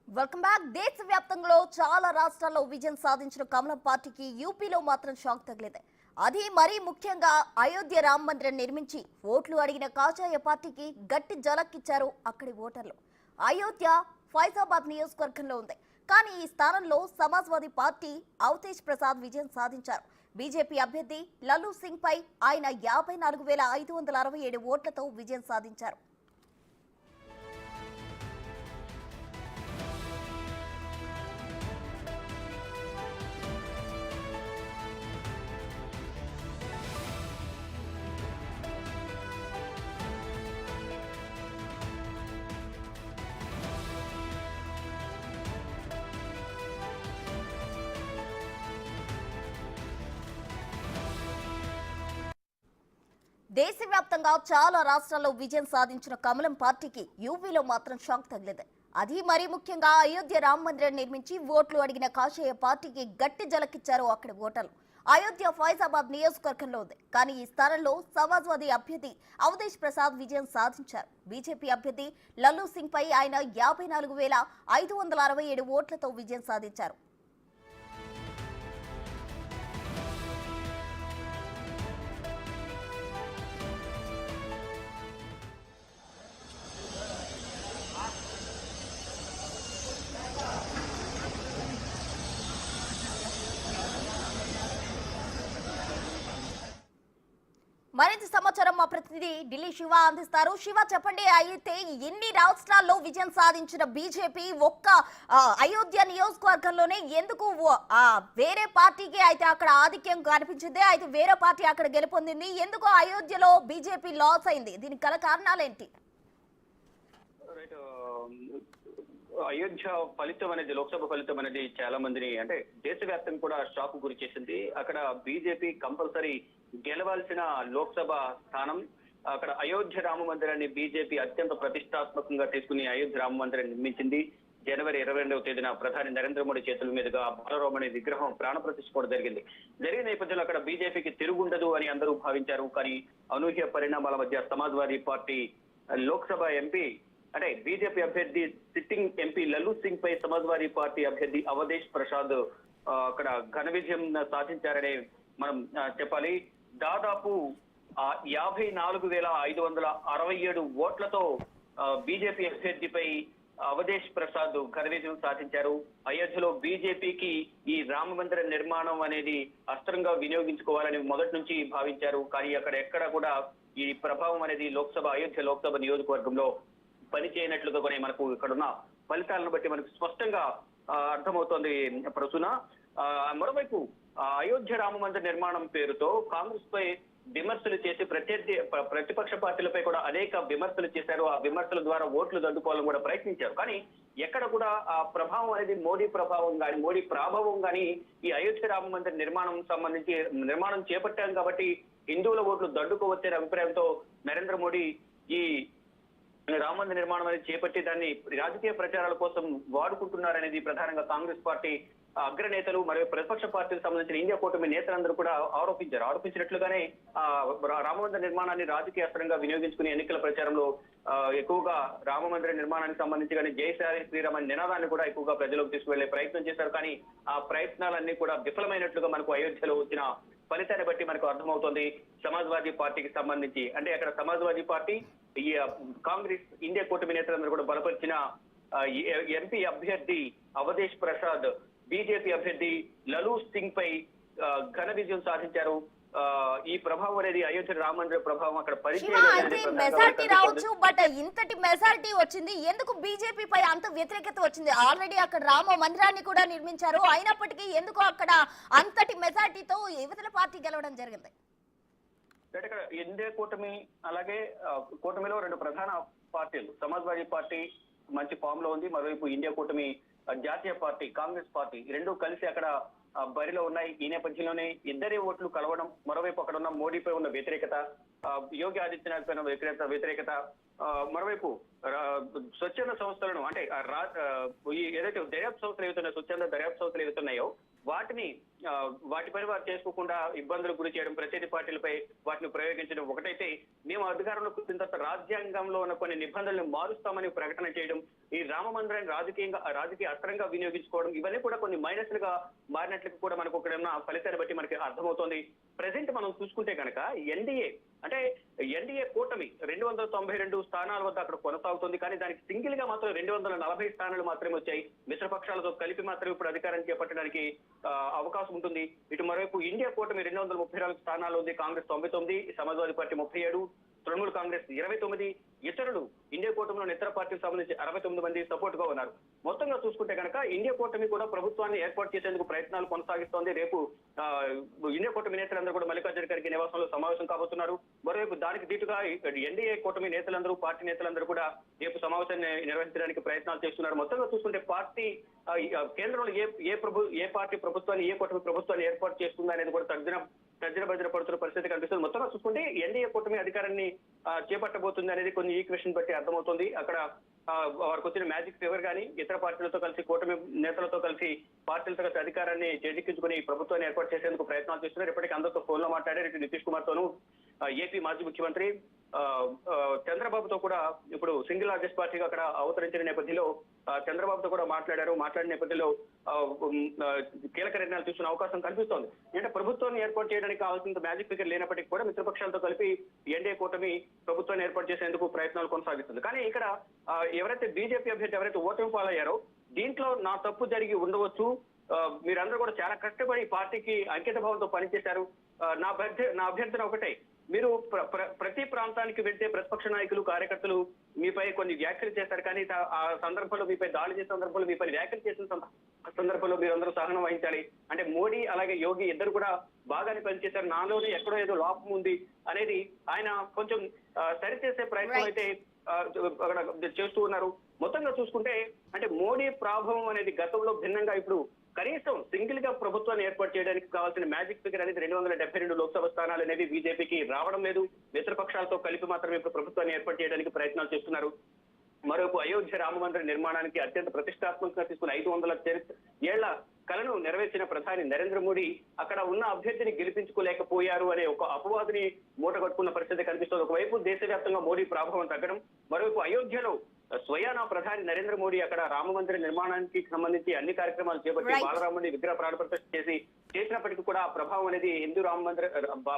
Welcome back. దేశవ్యాప్తంగా చాలా రాష్ట్రాల్లో విజయం సాధించిన కమలం పార్టీకి యూపీలో మాత్రం షాక్ తగిలింది. అది మరీ ముఖ్యంగా అయోధ్య రామ మందిరం నిర్మించి ఓట్లు అడిగిన కాషాయ పార్టీకి గట్టి జలక్కిచ్చారు అక్కడి ఓటర్లు. అయోధ్య ఫైజాబాద్ నియోజకవర్గంలో ఉంది. కానీ ఈ స్థానంలో సమాజ్వాదీ పార్టీ అవతేజ్ ప్రసాద్ విజయం సాధించారు. బీజేపీ అభ్యర్థి లల్లూ సింగ్ పై ఆయన 54,567 ఓట్లతో విజయం సాధించారు. దేశవ్యాప్తంగా చాలా రాష్ట్రాల్లో విజయం సాధించిన కమలం పార్టీకి యూపీలో మాత్రం షాక్ తగిలింది. అది మరీ ముఖ్యంగా అయోధ్య రామ మందిరం నిర్మించి ఓట్లు అడిగిన కాషాయ పార్టీకి గట్టి జలకిచ్చారు అక్కడి ఓటర్లు. అయోధ్య ఫైజాబాద్ నియోజకవర్గంలో ఉంది. కానీ ఈ స్థానంలో సమాజ్వాదీ అభ్యర్థి అవతేజ్ ప్రసాద్ విజయం సాధించారు. బీజేపీ అభ్యర్థి లల్లూ సింగ్ పై ఆయన 54,567 ఓట్లతో విజయం సాధించారు. మరింత సమాచారం మా ప్రతినిధి ఢిల్లీ శివ అందిస్తారు. శివ, చెప్పండి, అయితే ఎన్ని రాష్ట్రాల్లో విజయం సాధించిన బీజేపీ ఒక్క అయోధ్య నియోజకవర్గంలోనే ఎందుకు వేరే పార్టీకి అయితే అక్కడ ఆధిక్యం కనిపించింది, అయితే వేరే పార్టీ అక్కడ గెలుపొందింది, ఎందుకు అయోధ్యలో బీజేపీ లాస్ అయింది? దీనికి గల కారణాలేంటి? అయోధ్య ఫలితం అనేది, లోక్సభ ఫలితం అనేది చాలా మందిని, అంటే దేశవ్యాప్తంగా కూడా షాక్ గురి చేసింది. అక్కడ బీజేపీ కంపల్సరీ గెలవాల్సిన లోక్సభ స్థానం. అక్కడ అయోధ్య రామ మందిరాన్ని బీజేపీ అత్యంత ప్రతిష్టాత్మకంగా తీసుకుని అయోధ్య రామ మందిరాన్ని నిర్మించింది. జనవరి 22వ తేదీన ప్రధాని నరేంద్ర మోడీ చేతుల మీదుగా బాలరామణి విగ్రహం ప్రాణ ప్రతిష్ఠ కూడా జరిగింది. జరిగిన నేపథ్యంలో అక్కడ బీజేపీకి తిరుగుండదు అని అందరూ భావించారు. కానీ అనూహ్య పరిణామాల మధ్య సమాజ్వాదీ పార్టీ లోక్సభ ఎంపీ, అంటే బీజేపీ అభ్యర్థి సిట్టింగ్ ఎంపీ లల్లూ సింగ్ పై సమాజ్వాదీ పార్టీ అభ్యర్థి అవతేజ్ ప్రసాద్ అక్కడ ఘన విజయం సాధించారనే మనం చెప్పాలి. దాదాపు 54,567 ఓట్లతో బీజేపీ అభ్యర్థిపై అవతేజ్ ప్రసాద్ ఘన విజయం సాధించారు. అయోధ్యలో బీజేపీకి ఈ రామ మందిర నిర్మాణం అనేది అస్త్రంగా వినియోగించుకోవాలని మొదటి నుంచి భావించారు. కానీ అక్కడ ఎక్కడ కూడా ఈ ప్రభావం అనేది అయోధ్య లోక్సభ నియోజకవర్గంలో పనిచేయనట్లుగా కూడా మనకు ఇక్కడున్న ఫలితాలను బట్టి మనకు స్పష్టంగా అర్థమవుతోంది ప్రసూన. మరోవైపు అయోధ్య రామ మందిర నిర్మాణం పేరుతో కాంగ్రెస్ పై విమర్శలు చేసి ప్రతిపక్ష పార్టీలపై కూడా అనేక విమర్శలు చేశారు. ఆ విమర్శల ద్వారా ఓట్లు దండుకోవాలని కూడా ప్రయత్నించారు. కానీ ఎక్కడ కూడా ఆ ప్రభావం అనేది మోడీ ప్రాభావం కానీ ఈ అయోధ్య రామ మందిర నిర్మాణం చేపట్టాం కాబట్టి హిందువుల ఓట్లు దండుకోవచ్చనే అభిప్రాయంతో నరేంద్ర మోడీ ఈ రామ మందిర నిర్మాణం అనేది చేపట్టి దాన్ని రాజకీయ ప్రచారాల కోసం వాడుకుంటున్నారనేది ప్రధానంగా కాంగ్రెస్ పార్టీ అగ్రనేతలు మరియు ప్రతిపక్ష పార్టీలకు సంబంధించిన ఇండియా కూటమి నేతలందరూ కూడా ఆరోపించినట్లుగానే రామ మందిర నిర్మాణాన్ని రాజకీయ అస్త్రంగా వినియోగించుకుని ఎన్నికల ప్రచారంలో ఎక్కువగా రామ మందిర నిర్మాణానికి సంబంధించి కానీ జై శ్రీరామ్ అనే నినాదాన్ని కూడా ఎక్కువగా ప్రజలకు తీసుకువెళ్లే ప్రయత్నం చేశారు. కానీ ఆ ప్రయత్నాలన్నీ కూడా విఫలమైనట్లుగా మనకు అయోధ్యలో వచ్చిన ఫలితాన్ని బట్టి మనకు అర్థమవుతోంది. సమాజ్వాదీ పార్టీకి సంబంధించి, అంటే అక్కడ సమాజ్వాదీ పార్టీ, ఈ కాంగ్రెస్ ఇండియా కూటమి నేతలందరూ కూడా బలపరిచిన ఎంపీ అభ్యర్థి అవతేజ్ ప్రసాద్ బీజేపీ అభ్యర్థి లల్లూ సింగ్ పై ఘన విజయం సాధించారు. ఈ ప్రభావం అనేది అయోధ్య రామ మందిర ప్రభావం అక్కడ మెజారిటీ రావచ్చు, బట్ ఇంతటి మెజారిటీ వచ్చింది ఎందుకు? బీజేపీ పై అంత వ్యతిరేకత వచ్చింది. ఆల్రెడీ అక్కడ రామ మందిరాన్ని కూడా నిర్మించారు, అయినప్పటికీ ఎందుకు అక్కడ అంతటి మెజారిటీతో యువతల పార్టీ గెలవడం జరిగింది? ఇక్కడ ఇండియా కూటమి, అలాగే కూటమిలో రెండు ప్రధాన పార్టీలు, సమాజ్వాదీ పార్టీ మంచి ఫామ్ లో ఉంది, మరోవైపు ఇండియా కూటమి జాతీయ పార్టీ కాంగ్రెస్ పార్టీ, రెండు కలిసి అక్కడ బరిలో ఉన్నాయి. ఈ నేపథ్యంలోనే ఇద్దరి ఓట్లు కలవడం, మరోవైపు అక్కడ ఉన్న మోడీపై ఉన్న వ్యతిరేకత, యోగి ఆదిత్యనాథ్ పైన వ్యతిరేకత, మరోవైపు స్వచ్ఛంద సంస్థలను అంటే ఏదైతే దర్యాప్తు సంస్థలు ఏవైతున్నాయో, స్వచ్ఛంద దర్యాప్తు సంస్థలు ఏవైతున్నాయో వాటిపైన వారు చేసుకోకుండా ఇబ్బందులకు గురి చేయడం, ప్రత్యర్థి పార్టీలపై వాటిని ప్రయోగించడం ఒకటైతే, మేము అధికారంలోకి వచ్చిన తర్వాత రాజ్యాంగంలో ఉన్న కొన్ని నిబంధనలను మారుస్తామని ప్రకటన చేయడం, ఈ రామ మందిరాన్ని రాజకీయ అస్త్రంగా వినియోగించుకోవడం, ఇవన్నీ కూడా కొన్ని మైనస్లుగా మారినట్లుగా కూడా మనకు ఒక ఫలితాన్ని బట్టి మనకి అర్థమవుతోంది. ప్రెసెంట్ మనం చూసుకుంటే కనుక ఎన్డీఏ కూటమి 292 స్థానాల వద్ద అక్కడ కొనసాగుతుంది. కానీ దానికి సింగిల్ గా మాత్రం 240 స్థానాలు మాత్రమే వచ్చాయి. మిత్రపక్షాలతో కలిపి మాత్రం ఇప్పుడు అధికారాన్ని చేపట్టడానికి అవకాశం ఉంటుంది. ఇటు మరోవైపు ఇండియా కూటమి 234 స్థానాలు ఉంది, కాంగ్రెస్ 99, సమాజ్వాదీ పార్టీ 37, తృణమూల్ కాంగ్రెస్ 29, ఇతరులు ఇండియా కూటమిలోని ఇతర పార్టీలకు సంబంధించి 69 మంది సపోర్ట్ గా ఉన్నారు. మొత్తంగా చూసుకుంటే కనుక ఇండియా కూటమి కూడా ప్రభుత్వాన్ని ఏర్పాటు చేసేందుకు ప్రయత్నాలు కొనసాగిస్తోంది. రేపు ఇండియా కూటమి నేతలందరూ కూడా మల్లికార్జున ఖర్గే నివాసంలో సమావేశం కాబోతున్నారు. మరోవైపు దానికి దీటుగా ఎన్డీఏ కూటమి నేతలందరూ, పార్టీ నేతలందరూ కూడా రేపు సమావేశాన్ని నిర్వహించడానికి ప్రయత్నాలు చేస్తున్నారు. మొత్తంగా చూసుకుంటే పార్టీ కేంద్రంలో ఏ పార్టీ ప్రభుత్వాన్ని, ఏ కూటమి ప్రభుత్వాన్ని ఏర్పాటు చేస్తుందా అనేది కూడా తర్జన భజన పడుతున్న పరిస్థితి కనిపిస్తుంది. మొత్తంగా చూసుకుంటే ఎన్డీఏ కూటమి అధికారాన్ని చేపట్టబోతుంది అనేది కొన్ని ఈక్వేషన్ బట్టి అర్థమవుతుంది. అక్కడ వారికి వచ్చిన మ్యాజిక్ ఫిగర్ కానీ ఇతర పార్టీలతో కలిసి, కూటమి నేతలతో కలిసి, పార్టీలతో కలిసి అధికారాన్ని చేజిక్కించుకుని ప్రభుత్వాన్ని ఏర్పాటు చేసేందుకు ప్రయత్నాలు చేస్తున్నారు. ఇప్పటికీ అందరితో ఫోన్ లో మాట్లాడారు. ఇటు నితీష్ కుమార్ తోనూ, ఏపీ మాజీ ముఖ్యమంత్రి చంద్రబాబుతో కూడా ఇప్పుడు సింగిల్ లార్జెస్ట్ పార్టీగా అక్కడ అవతరించిన నేపథ్యంలో చంద్రబాబుతో కూడా మాట్లాడిన నేపథ్యంలో కీలక నిర్ణయాలు తీసుకునే అవకాశం కనిపిస్తోంది. అంటే ప్రభుత్వాన్ని ఏర్పాటు చేయడానికి కావాల్సినంత మ్యాజిక్ ఫిగర్ లేనప్పటికీ కూడా మిత్రపక్షాలతో కలిపి ఎన్డీఏ కూటమి ప్రభుత్వాన్ని ఏర్పాటు చేసేందుకు ప్రయత్నాలు కొనసాగిస్తుంది. కానీ ఇక్కడ ఎవరైతే బీజేపీ అభ్యర్థి ఎవరైతే ఓటమి పాలయ్యారో, దీంట్లో నా తప్పు జరిగి ఉండవచ్చు, మీరందరూ కూడా చాలా కష్టపడి పార్టీకి అంకిత భావంతో పనిచేశారు, నా అభ్యర్థన ఒకటే, మీరు ప్రతి ప్రాంతానికి వెళ్తే ప్రతిపక్ష నాయకులు, కార్యకర్తలు మీపై కొన్ని వ్యాఖ్యలు చేశారు. కానీ ఆ సందర్భంలో మీపై దాడి చేసిన సందర్భంలో, మీపై వ్యాఖ్యలు చేసిన సందర్భంలో మీరందరూ సహనం వహించాలి. అంటే మోడీ అలాగే యోగి ఇద్దరు కూడా బాగానే పనిచేశారు, నాలోనే ఎక్కడో ఏదో లోపం ఉంది అనేది ఆయన కొంచెం సరిచేసే ప్రయత్నం అయితే అక్కడ చేస్తూ ఉన్నారు. మొత్తంగా చూసుకుంటే అంటే మోడీ ప్రభావం అనేది గతంలో భిన్నంగా ఇప్పుడు కనీసం సింగిల్ గా ప్రభుత్వాన్ని ఏర్పాటు చేయడానికి కావాల్సిన మ్యాజిక్ ఫిగర్ అనేది 272 లోక్సభ స్థానాలు అనేవి బీజేపీకి రావడం లేదు. మిత్రపక్షాలతో కలిపి మాత్రమే ఇప్పుడు ప్రభుత్వాన్ని ఏర్పాటు చేయడానికి ప్రయత్నాలు చేస్తున్నారు. మరోవైపు అయోధ్య రామ మందిర నిర్మాణానికి అత్యంత ప్రతిష్టాత్మకంగా తీసుకున్న 500 ఏళ్ల కలను నెరవేర్చిన ప్రధాని నరేంద్ర మోడీ అక్కడ ఉన్న అభ్యర్థిని గెలిపించుకోలేకపోయారు అనే ఒక అపవాదుని మూటగట్టుకున్న పరిస్థితి కనిపిస్తుంది. ఒకవైపు దేశవ్యాప్తంగా మోడీ ప్రభావం తగ్గడం, మరోవైపు అయోధ్యలో స్వయానా ప్రధాని నరేంద్ర మోడీ అక్కడ రామ మందిర నిర్మాణానికి సంబంధించి అన్ని కార్యక్రమాలు చేపట్టి బాలరాముడి విగ్రహ ప్రాణ ప్రతిష్ఠ చేసినప్పటికీ కూడా ఆ ప్రభావం అనేది హిందూ రామ మందిర